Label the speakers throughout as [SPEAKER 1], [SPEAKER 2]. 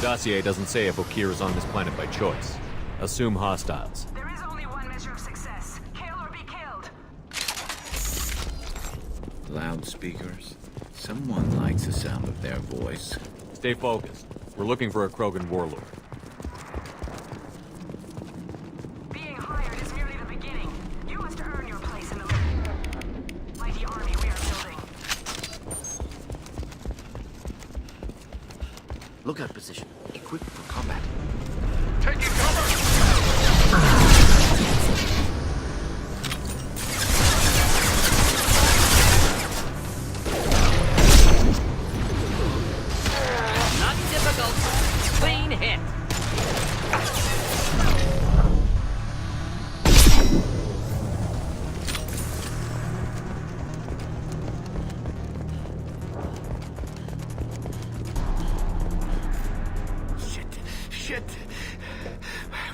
[SPEAKER 1] Dossier doesn't say if Okeer is on this planet by choice. Assume hostiles.
[SPEAKER 2] There is only one measure of success. Kill or be killed.
[SPEAKER 3] Loudspeakers. Someone likes the sound of their voice.
[SPEAKER 1] Stay focused. We're looking for a Krogan warlord.
[SPEAKER 2] Being hired is merely the beginning. You must earn your place in the mighty army we are building.
[SPEAKER 4] Lookout position. Equipped for combat.
[SPEAKER 5] Taking cover!
[SPEAKER 6] Not difficult. Clean hit.
[SPEAKER 4] Shit.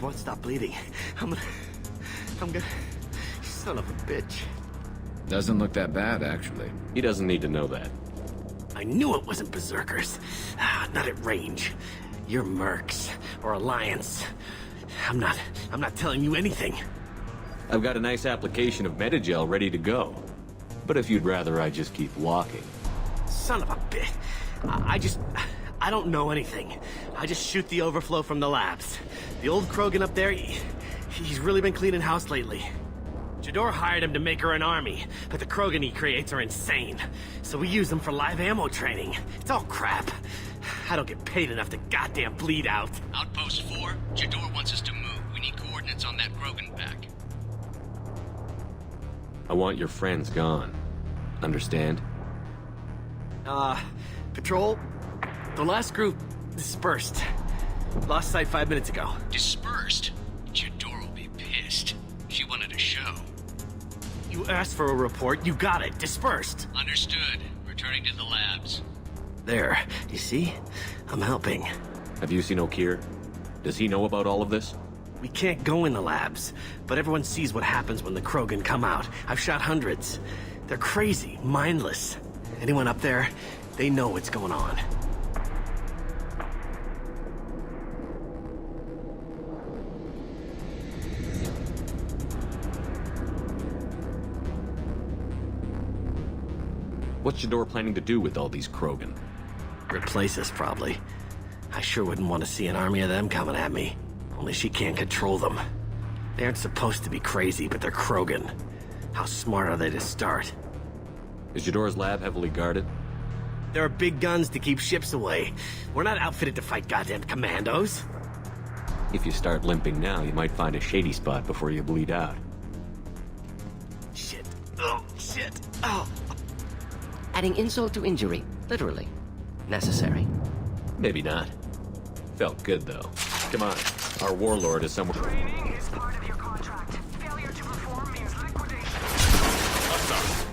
[SPEAKER 4] Won't stop bleeding. I'm gonna... Son of a bitch.
[SPEAKER 3] Doesn't look that bad, actually.
[SPEAKER 1] He doesn't need to know that.
[SPEAKER 4] I knew it wasn't Berserkers. Not at range. You're Mercs. Or Alliance. I'm not telling you anything.
[SPEAKER 1] I've got a nice application of Metagel ready to go. But if you'd rather I just keep walking.
[SPEAKER 4] Son of a bitch. I don't know anything. I just shoot the overflow from the labs. The old Krogan up there, he's really been cleaning house lately. Jador hired him to make her an army, but the Krogan he creates are insane. So we use them for live ammo training. It's all crap. I don't get paid enough to goddamn bleed out.
[SPEAKER 7] Outpost 4, Jador wants us to move. We need coordinates on that Krogan pack.
[SPEAKER 1] I want your friends gone. Understand?
[SPEAKER 4] Patrol, the last group dispersed. Lost sight 5 minutes ago.
[SPEAKER 7] Dispersed? Jador will be pissed. She wanted a show.
[SPEAKER 4] You asked for a report, you got it. Dispersed.
[SPEAKER 7] Understood. Returning to the labs.
[SPEAKER 4] There, you see? I'm helping.
[SPEAKER 1] Have you seen Okeer? Does he know about all of this?
[SPEAKER 4] We can't go in the labs, but everyone sees what happens when the Krogan come out. I've shot hundreds. They're crazy, mindless. Anyone up there, they know what's going on.
[SPEAKER 1] What's Jador planning to do with all these Krogan?
[SPEAKER 4] Replace us, probably. I sure wouldn't want to see an army of them coming at me. Only she can't control them. They aren't supposed to be crazy, but they're Krogan. How smart are they to start?
[SPEAKER 1] Is Jador's lab heavily guarded?
[SPEAKER 4] There are big guns to keep ships away. We're not outfitted to fight goddamn commandos.
[SPEAKER 1] If you start limping now, you might find a shady spot before you bleed out.
[SPEAKER 4] Shit. Oh, shit. Oh.
[SPEAKER 6] Adding insult to injury, literally. Necessary.
[SPEAKER 1] Maybe not. Felt good, though. Come on. Our warlord is somewhere...
[SPEAKER 2] Training is part of your contract. Failure to perform means liquidation.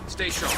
[SPEAKER 5] Stay sharp.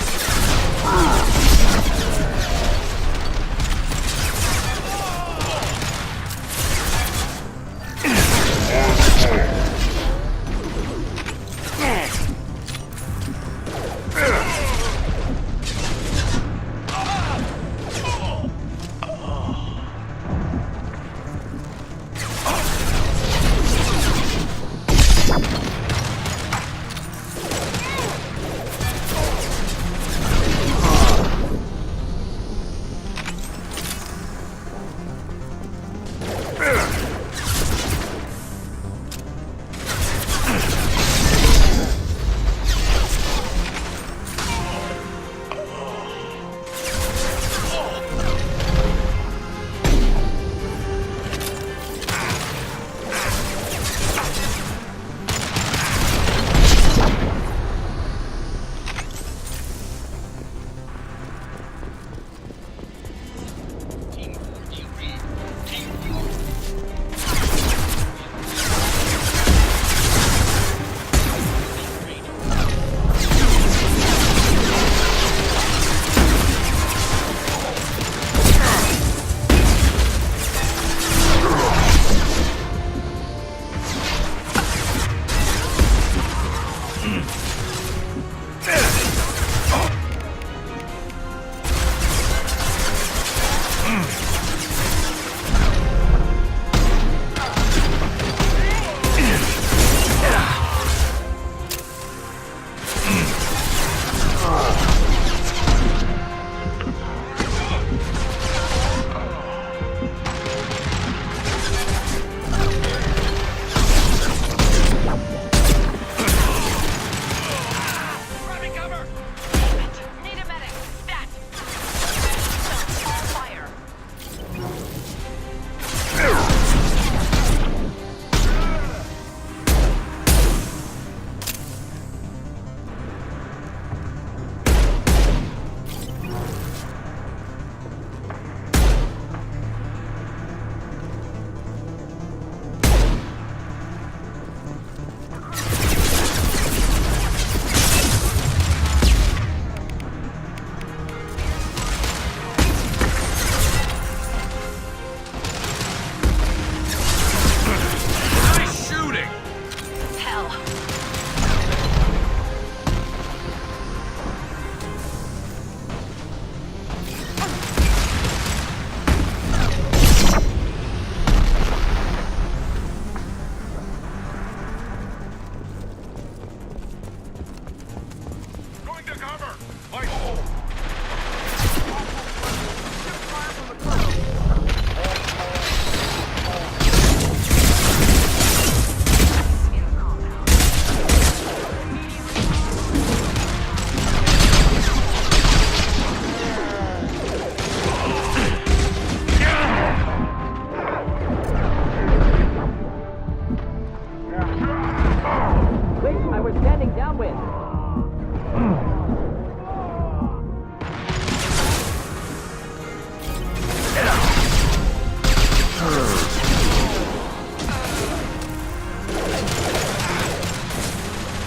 [SPEAKER 6] downwind.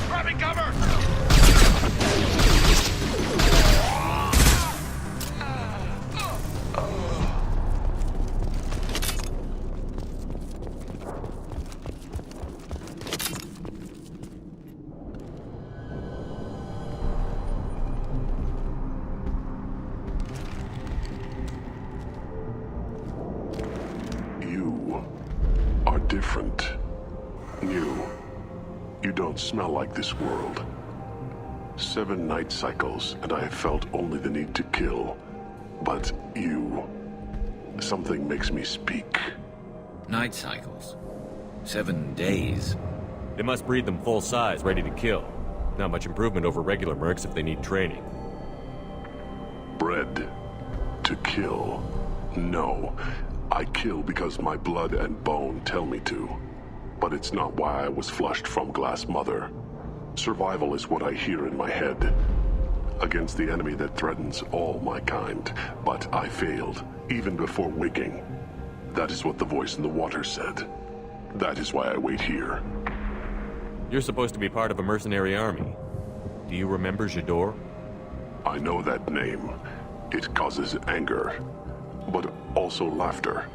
[SPEAKER 5] Grabbing cover!
[SPEAKER 8] You are different. New. You don't smell like this world. 7 night cycles, and I have felt only the need to kill. But you... something makes me speak.
[SPEAKER 3] Night cycles. 7 days.
[SPEAKER 1] They must breed them full size, ready to kill. Not much improvement over regular mercs if they need training.
[SPEAKER 8] Bred to kill. No. I kill because my blood and bone tell me to. But it's not why I was flushed from Glass Mother. Survival is what I hear in my head. Against the enemy that threatens all my kind. But I failed, even before waking. That is what the voice in the water said. That is why I wait here.
[SPEAKER 1] You're supposed to be part of a mercenary army. Do you remember J'dor?
[SPEAKER 8] I know that name. It causes anger, but also laughter.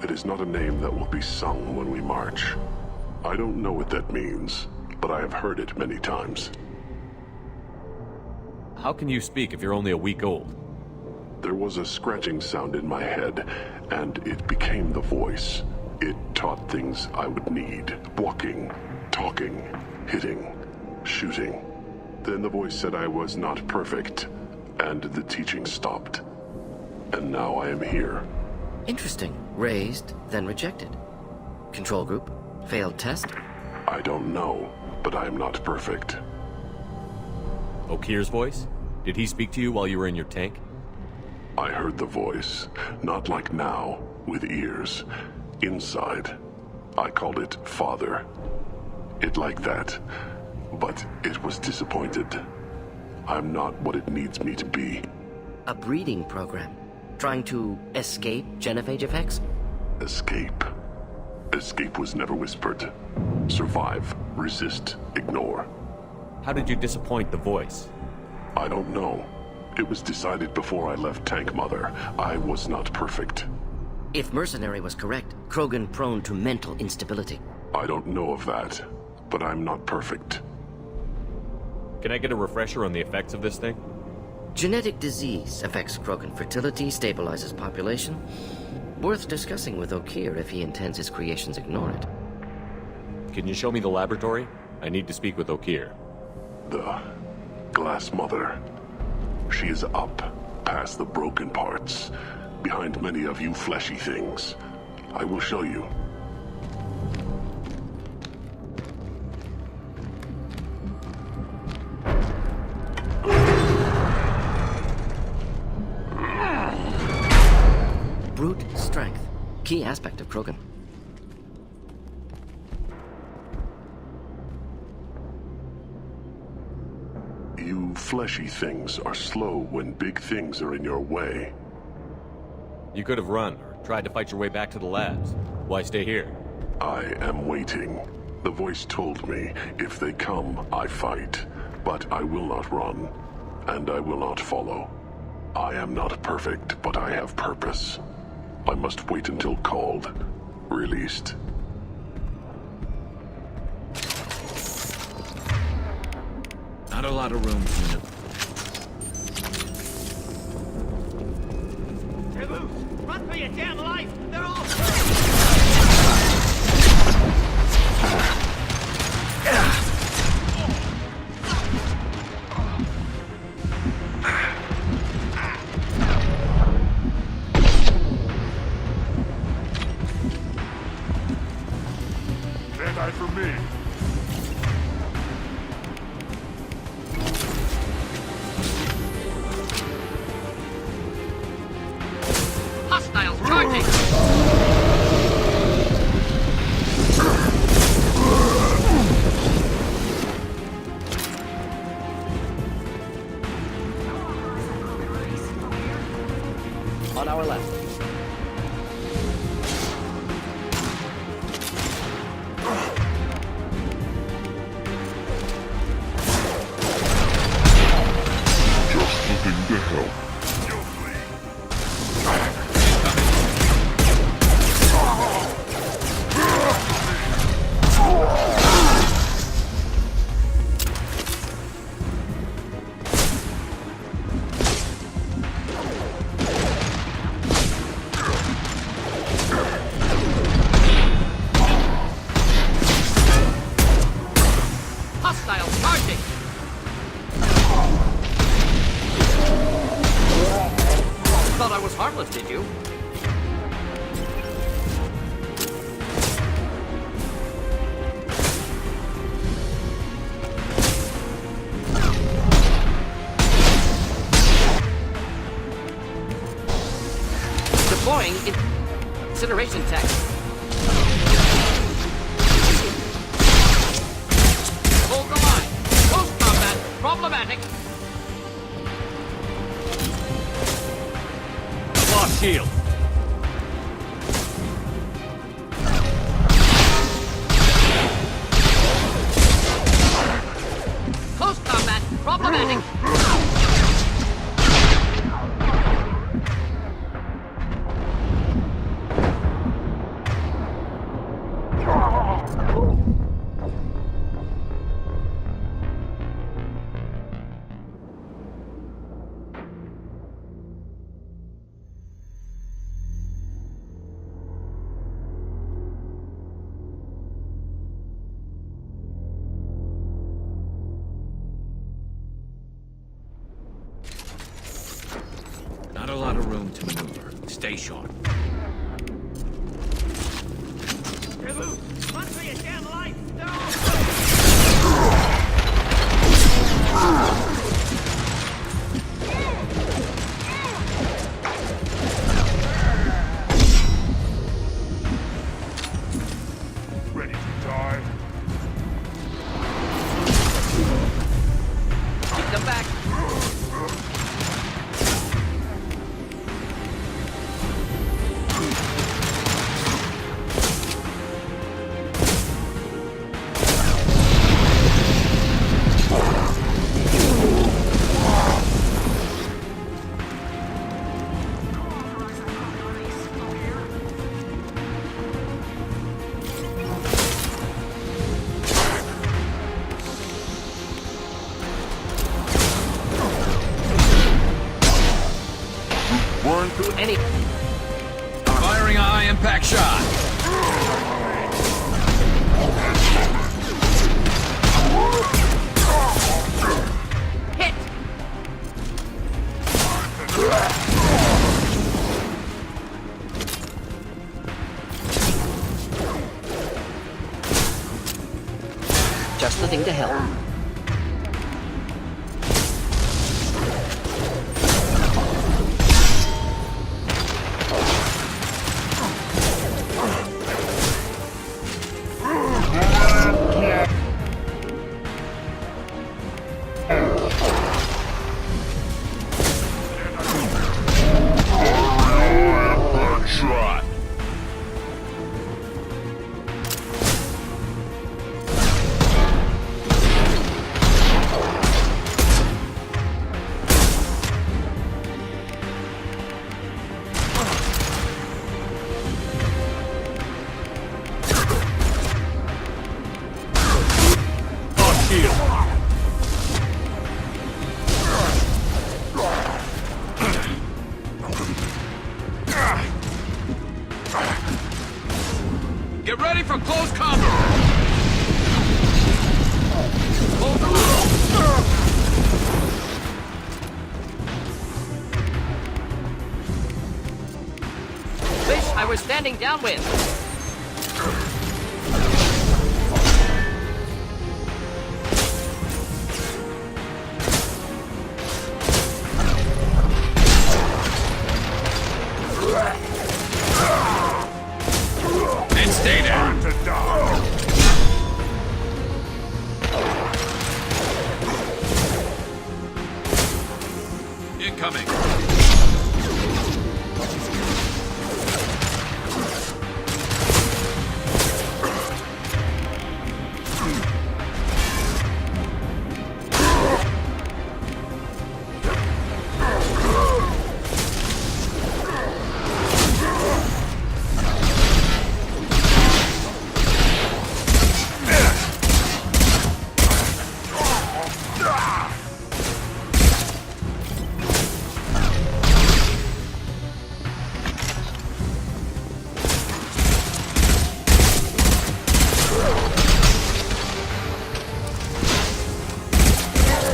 [SPEAKER 8] It is not a name that will be sung when we march. I don't know what that means, but I have heard it many times.
[SPEAKER 1] How can you speak if you're only a week old?
[SPEAKER 8] There was a scratching sound in my head, and it became the voice. It taught things I would need. Walking, talking, hitting, shooting. Then the voice said I was not perfect, and the teaching stopped. And now I am here.
[SPEAKER 6] Interesting. Raised, then rejected. Control group? Failed test?
[SPEAKER 8] I don't know, but I am not perfect.
[SPEAKER 1] Okir's voice? Did he speak to you while you were in your tank?
[SPEAKER 8] I heard the voice, not like now, with ears. Inside. I called it Father. It like that, but it was disappointed. I'm not what it needs me to be.
[SPEAKER 6] A breeding program. Trying to escape genophage effects?
[SPEAKER 8] Escape. Escape was never whispered. Survive, resist, ignore.
[SPEAKER 1] How did you disappoint the voice?
[SPEAKER 8] I don't know. It was decided before I left Tank Mother. I was not perfect.
[SPEAKER 6] If Mercenary was correct, Krogan prone to mental instability.
[SPEAKER 8] I don't know of that, but I'm not perfect.
[SPEAKER 1] Can I get a refresher on the effects of this thing?
[SPEAKER 6] Genetic disease affects Krogan fertility, stabilizes population. Worth discussing with Okir if he intends his creations ignore it.
[SPEAKER 1] Can you show me the laboratory? I need to speak with Okir.
[SPEAKER 8] The Glass Mother. She is up, past the broken parts, behind many of you fleshy things. I will show you.
[SPEAKER 6] Brute strength. Key aspect of Krogan.
[SPEAKER 8] You fleshy things are slow when big things are in your way.
[SPEAKER 1] You could have run, or tried to fight your way back to the labs. Why stay here?
[SPEAKER 8] I am waiting. The voice told me, if they come, I fight. But I will not run, and I will not follow. I am not perfect, but I have purpose. I must wait until called, released.
[SPEAKER 3] Not a lot of room, Unit.
[SPEAKER 4] They're loose! Run for your damn life! They're all...
[SPEAKER 8] Stand eye for me.
[SPEAKER 6] Hostiles charging! Did you? Deploying incineration tech. Hold the line. Close combat. Problematic.
[SPEAKER 1] Lost shield.
[SPEAKER 6] Close combat. Problematic.
[SPEAKER 3] Not a lot of room to maneuver. Stay sharp.
[SPEAKER 8] Ready to die?
[SPEAKER 6] Keep them back. Any
[SPEAKER 5] Firing a high-impact shot.
[SPEAKER 6] hit. Just the thing to help.
[SPEAKER 8] Shot.
[SPEAKER 1] Lost shield.
[SPEAKER 5] Get ready for close combat. Hold the line.
[SPEAKER 6] Wish I were standing downwind.
[SPEAKER 5] And stay there.
[SPEAKER 8] To die.
[SPEAKER 5] Incoming.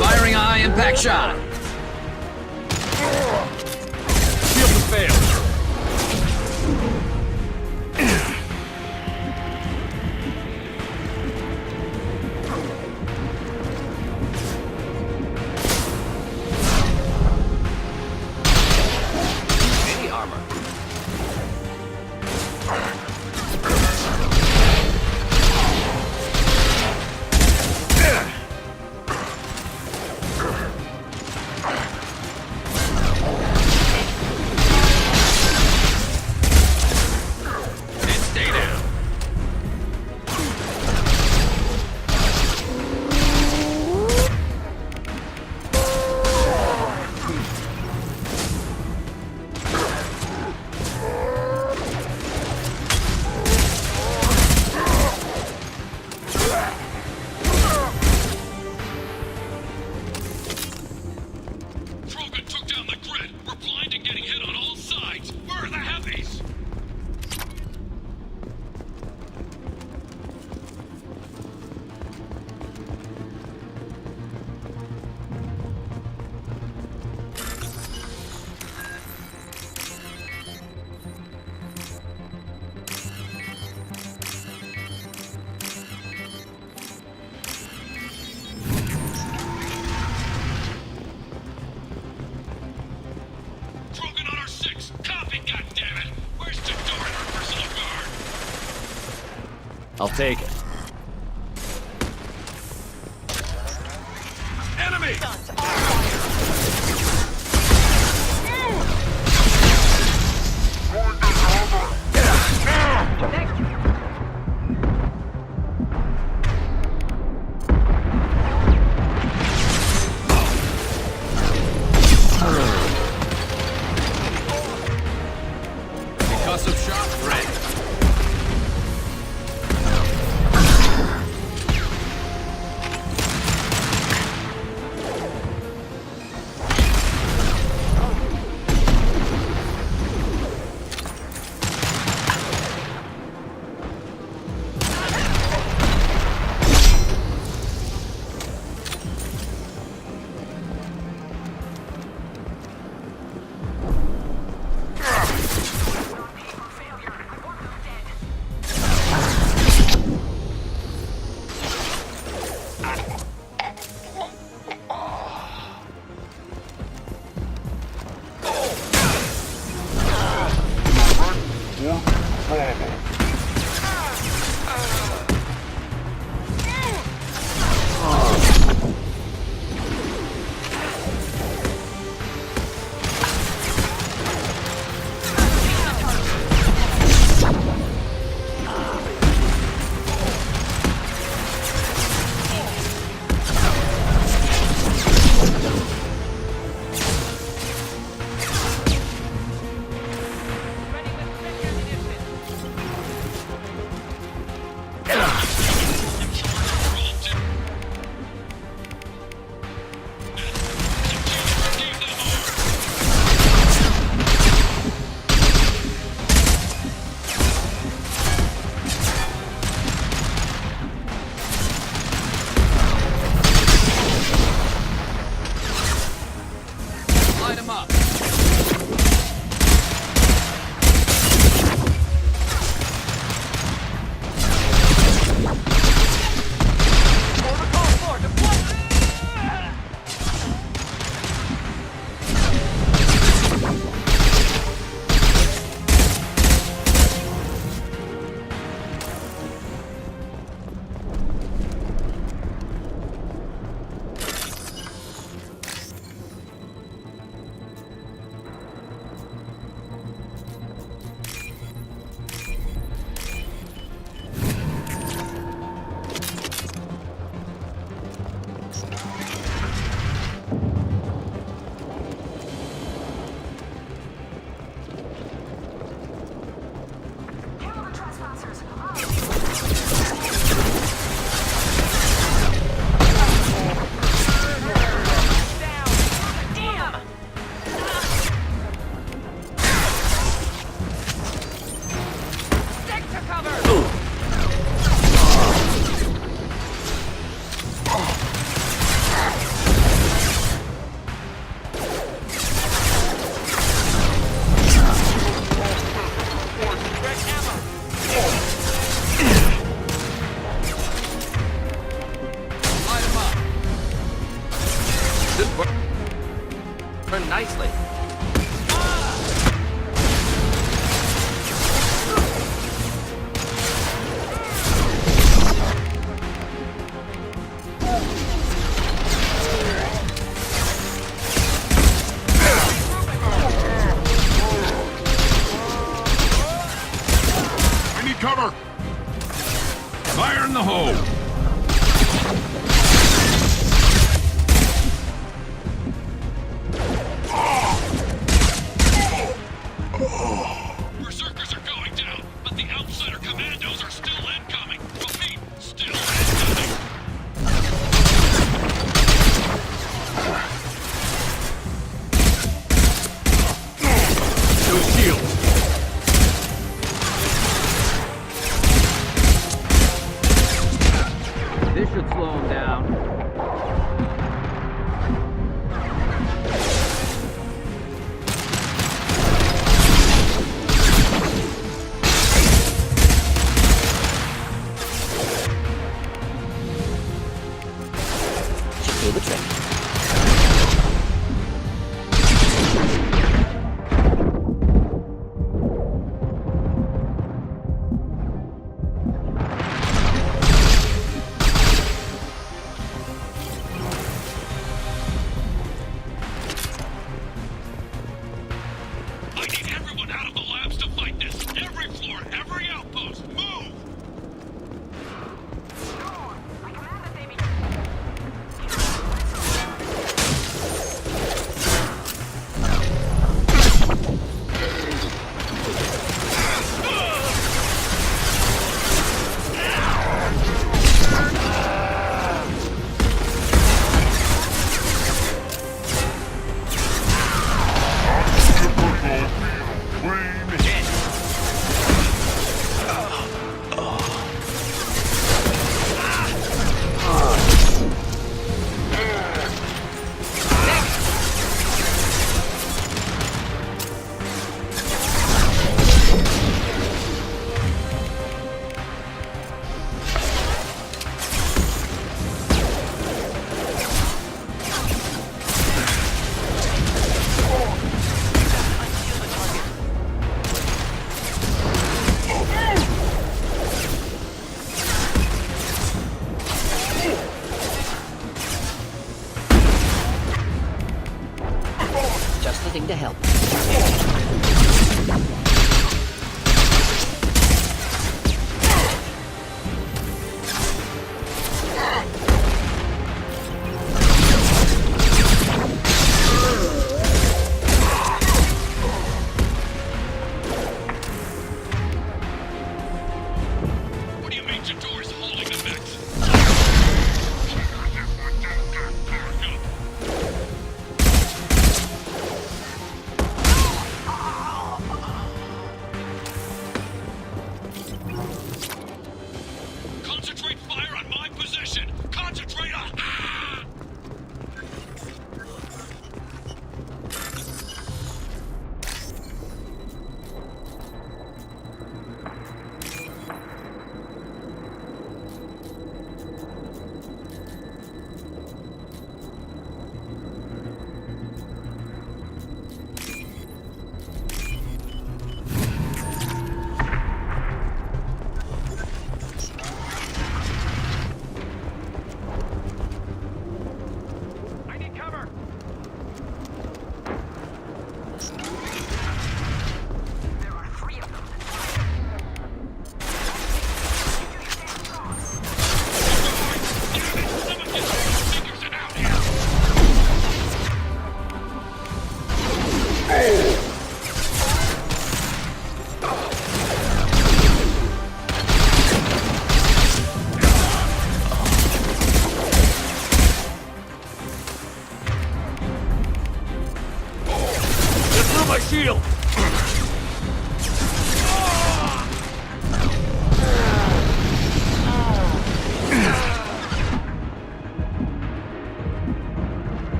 [SPEAKER 5] Firing a high-impact shot.
[SPEAKER 1] Shield has failed. I'll take it.
[SPEAKER 5] Enemy! Concussive shot ready. Light him up.
[SPEAKER 2] Kill the trespassers. Damn! Stick to cover!
[SPEAKER 5] Light him up. This
[SPEAKER 4] Burn nicely.
[SPEAKER 5] I need cover. Fire in the hole.
[SPEAKER 7] Berserkers are going down, but the Outsider Commandos are still incoming. Repeat, still incoming.
[SPEAKER 5] No shield.
[SPEAKER 1] This should slow him down.
[SPEAKER 6] Should do the trick.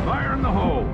[SPEAKER 5] Fire in the hole!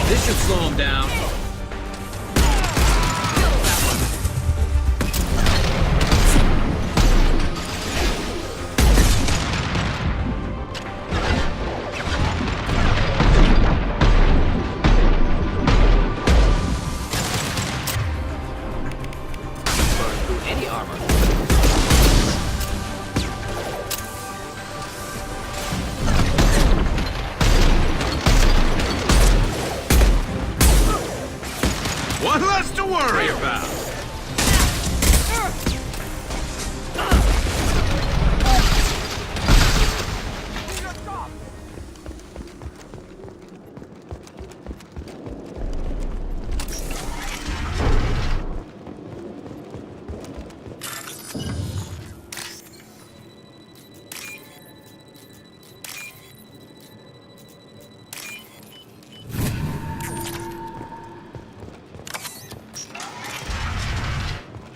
[SPEAKER 3] This should slow him down. Any armor.
[SPEAKER 5] One less to worry about!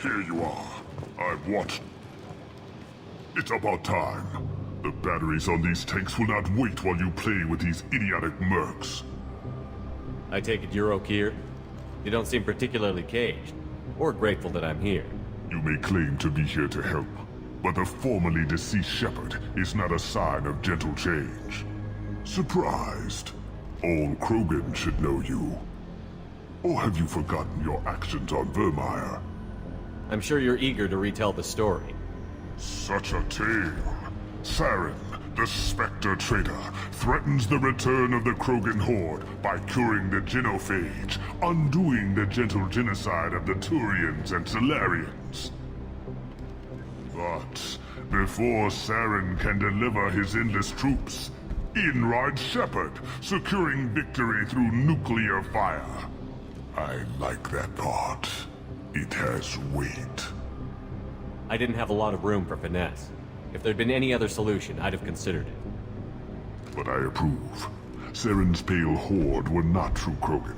[SPEAKER 8] Here you are. I've watched. It's about time. The batteries on these tanks will not wait while you play with these idiotic mercs.
[SPEAKER 1] I take it you're Okeer? You don't seem particularly caged, or grateful that I'm here.
[SPEAKER 8] You may claim to be here to help, but the formerly deceased Shepard is not a sign of gentle change. Surprised? All Krogan should know you. Or have you forgotten your actions on Vermeer?
[SPEAKER 1] I'm sure you're eager to retell the story.
[SPEAKER 8] Such a tale. Saren, the Spectre traitor, threatens the return of the Krogan horde by curing the genophage, undoing the gentle genocide of the Turians and Solarians. But before Saren can deliver his endless troops, in rides Shepard, securing victory through nuclear fire. I like that part. It has weight.
[SPEAKER 1] I didn't have a lot of room for finesse. If there'd been any other solution, I'd have considered it.
[SPEAKER 8] But I approve. Saren's pale horde were not true Krogan.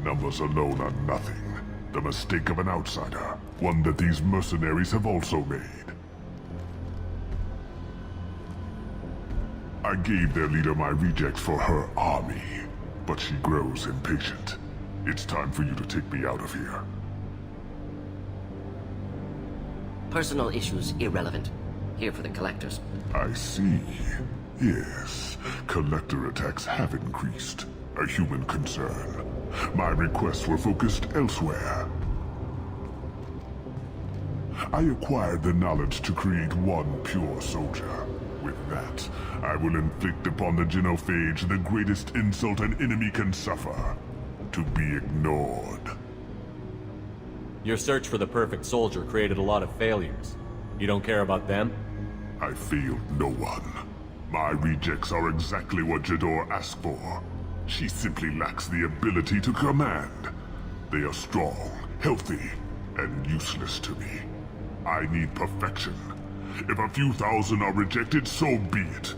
[SPEAKER 8] Numbers alone are nothing. The mistake of an outsider, one that these mercenaries have also made. I gave their leader my rejects for her army, but she grows impatient. It's time for you to take me out of here.
[SPEAKER 6] Personal issues irrelevant. Here for the collectors.
[SPEAKER 8] I see. Yes, collector attacks have increased. A human concern. My requests were focused elsewhere. I acquired the knowledge to create one pure soldier. With that, I will inflict upon the genophage the greatest insult an enemy can suffer. To be ignored.
[SPEAKER 1] Your search for the perfect soldier created a lot of failures. You don't care about them?
[SPEAKER 8] I failed no one. My rejects are exactly what Jador asked for. She simply lacks the ability to command. They are strong, healthy, and useless to me. I need perfection. If a few thousand are rejected, so be it.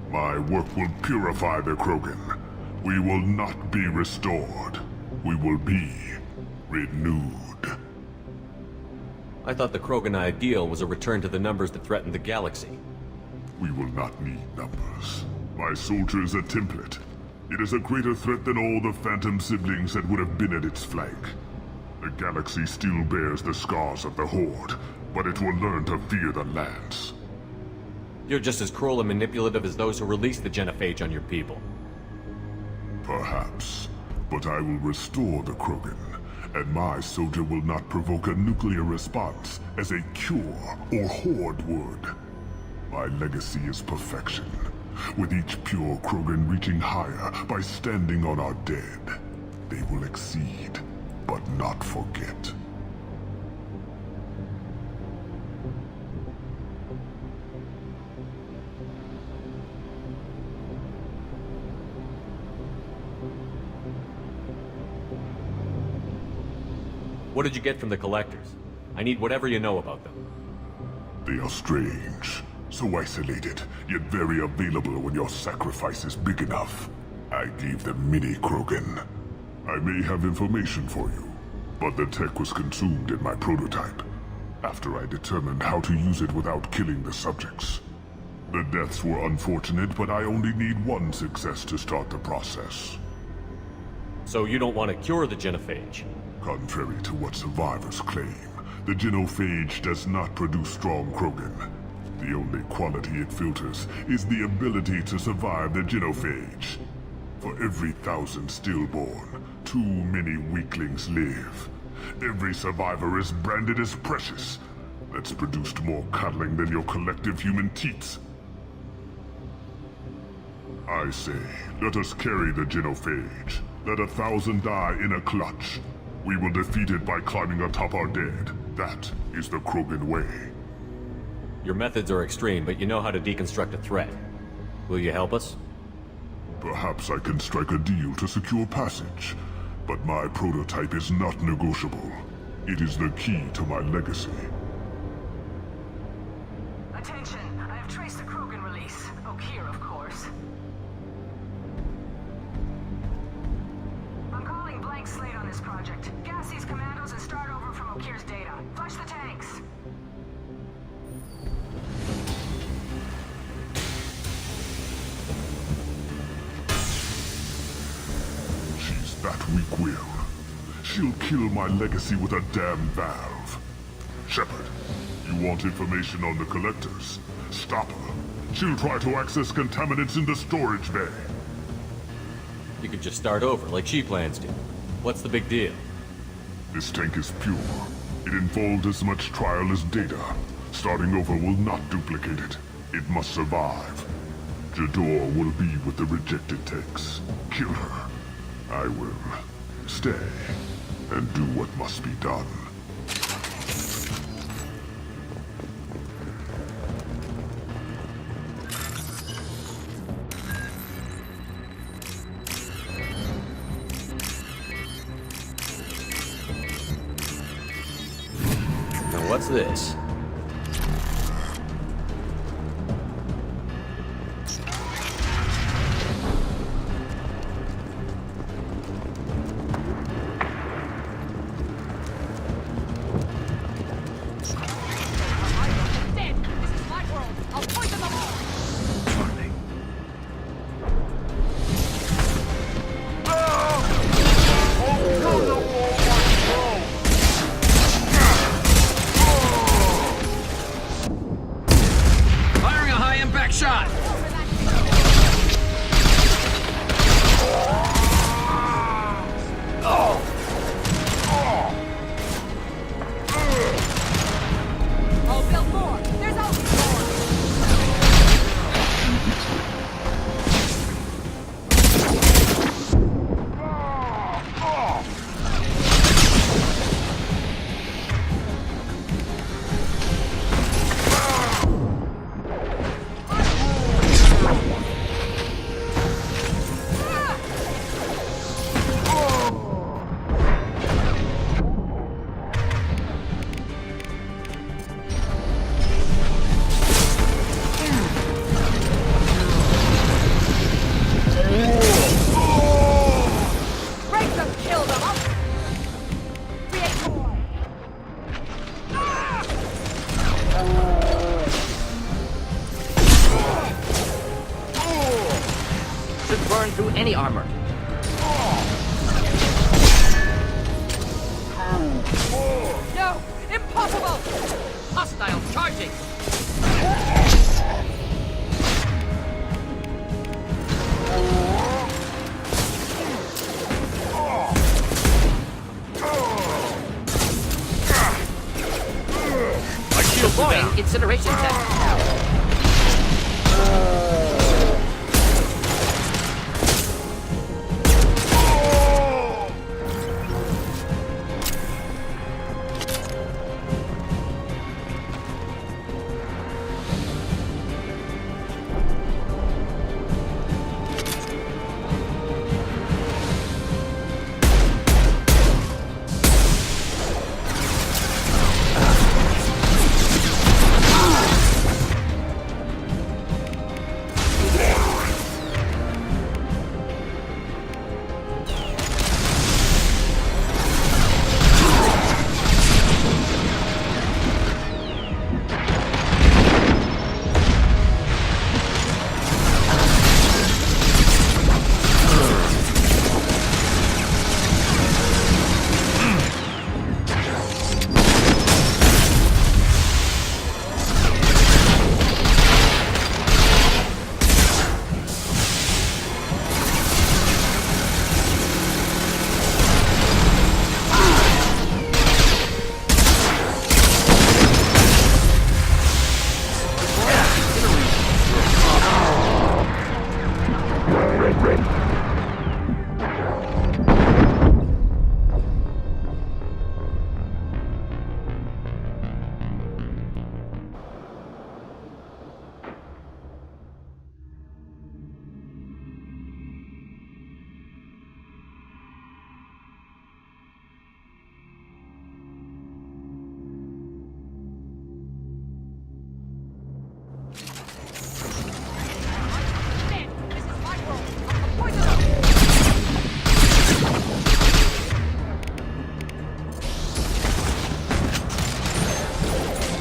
[SPEAKER 8] My work will purify the Krogan. We will not be restored. We will be renewed.
[SPEAKER 1] I thought the Krogan ideal was a return to the numbers that threatened the galaxy.
[SPEAKER 8] We will not need numbers. My soldier is a template. It is a greater threat than all the Phantom siblings that would have been at its flank. The galaxy still bears the scars of the Horde, but it will learn to fear the Lance.
[SPEAKER 1] You're just as cruel and manipulative as those who released the genophage on your people.
[SPEAKER 8] Perhaps, but I will restore the Krogan, and my soldier will not provoke a nuclear response as a cure or Horde would. My legacy is perfection, with each pure Krogan reaching higher by standing on our dead. They will exceed, but not forget.
[SPEAKER 1] What did you get from the collectors? I need whatever you know about them.
[SPEAKER 8] They are strange, so isolated, yet very available when your sacrifice is big enough. I gave them mini Krogan. I may have information for you, but the tech was consumed in my prototype, after I determined how to use it without killing the subjects. The deaths were unfortunate, but I only need one success to start the process.
[SPEAKER 1] So you don't want to cure the genophage?
[SPEAKER 8] Contrary to what survivors claim, the genophage does not produce strong Krogan. The only quality it filters is the ability to survive the genophage. For every 1,000 stillborn, too many weaklings live. Every survivor is branded as precious. That's produced more cuddling than your collective human teats. I say, let us carry the genophage. Let 1,000 die in a clutch. We will defeat it by climbing atop our dead. That is the Krogan way.
[SPEAKER 1] Your methods are extreme, but you know how to deconstruct a threat. Will you help us?
[SPEAKER 8] Perhaps I can strike a deal to secure passage, but my prototype is not negotiable. It is the key to my legacy.
[SPEAKER 2] Attention, I have traced the Krogan release. Okeer, of course. I'm calling blank slate on this project. Gas these commandos and start over from Okeer's data. Flush the tanks.
[SPEAKER 8] She's that weak-willed. She'll kill my legacy with a damn valve. Shepard, you want information on the Collectors? Stop her. She'll try to access contaminants in the storage bay.
[SPEAKER 1] You could just start over, like she plans to. What's the big deal?
[SPEAKER 8] This tank is pure. It involved as much trial as data. Starting over will not duplicate it. It must survive. Jador will be with the rejected tanks. Kill her. I will stay and do what must be done.
[SPEAKER 1] Now what's this?
[SPEAKER 6] Should burn through any armor.
[SPEAKER 9] No! Impossible! Hostile charging!
[SPEAKER 5] My shields are down.
[SPEAKER 6] Incineration tech.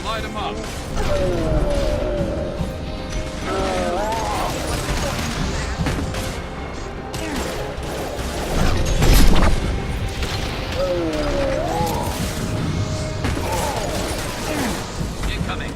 [SPEAKER 5] Light him up.
[SPEAKER 9] Incoming.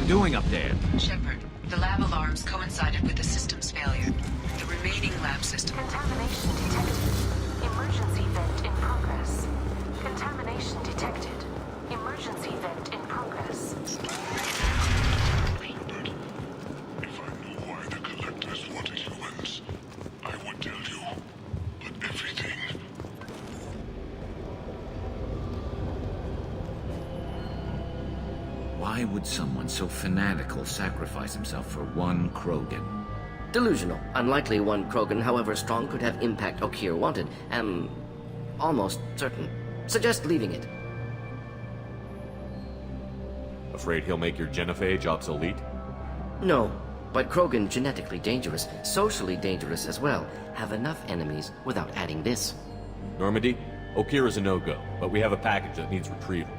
[SPEAKER 3] doing up there?
[SPEAKER 10] Shepard, the lab alarms coincided with the system's failure. The remaining lab system...
[SPEAKER 2] Contamination detected. Emergency vent in progress. Contamination detected. Emergency vent in progress.
[SPEAKER 8] Shepard, if I knew why the Collectors wanted humans, I would tell you. But everything...
[SPEAKER 3] Why would someone so fanatical sacrifice himself for one Krogan?
[SPEAKER 6] Delusional. Unlikely one Krogan, however strong, could have impact Okeer wanted. Am almost certain. Suggest leaving it.
[SPEAKER 1] Afraid he'll make your genophage obsolete?
[SPEAKER 6] No, but Krogan genetically dangerous, socially dangerous as well. Have enough enemies without adding this.
[SPEAKER 1] Normandy, Okeer is a no-go, but we have a package that needs retrieval.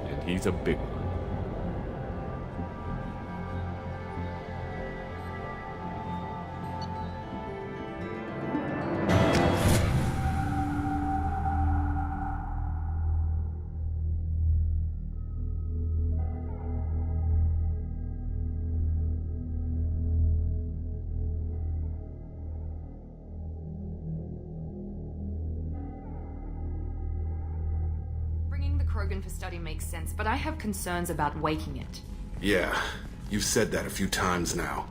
[SPEAKER 1] And he's a big one.
[SPEAKER 11] Bringing the Krogan for study makes sense, but I have concerns about waking it.
[SPEAKER 12] Yeah, you've said that a few times now.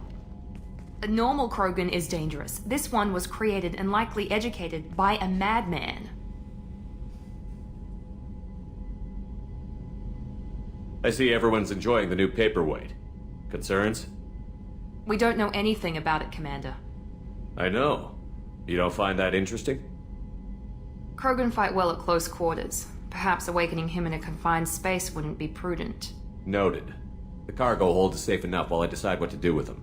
[SPEAKER 11] A normal Krogan is dangerous. This one was created and likely educated by a madman.
[SPEAKER 1] I see everyone's enjoying the new paperweight. Concerns?
[SPEAKER 11] We don't know anything about it, Commander.
[SPEAKER 1] I know. You don't find that interesting?
[SPEAKER 11] Krogan fight well at close quarters. Perhaps awakening him in a confined space wouldn't be prudent.
[SPEAKER 1] Noted. The cargo hold is safe enough while I decide what to do with them.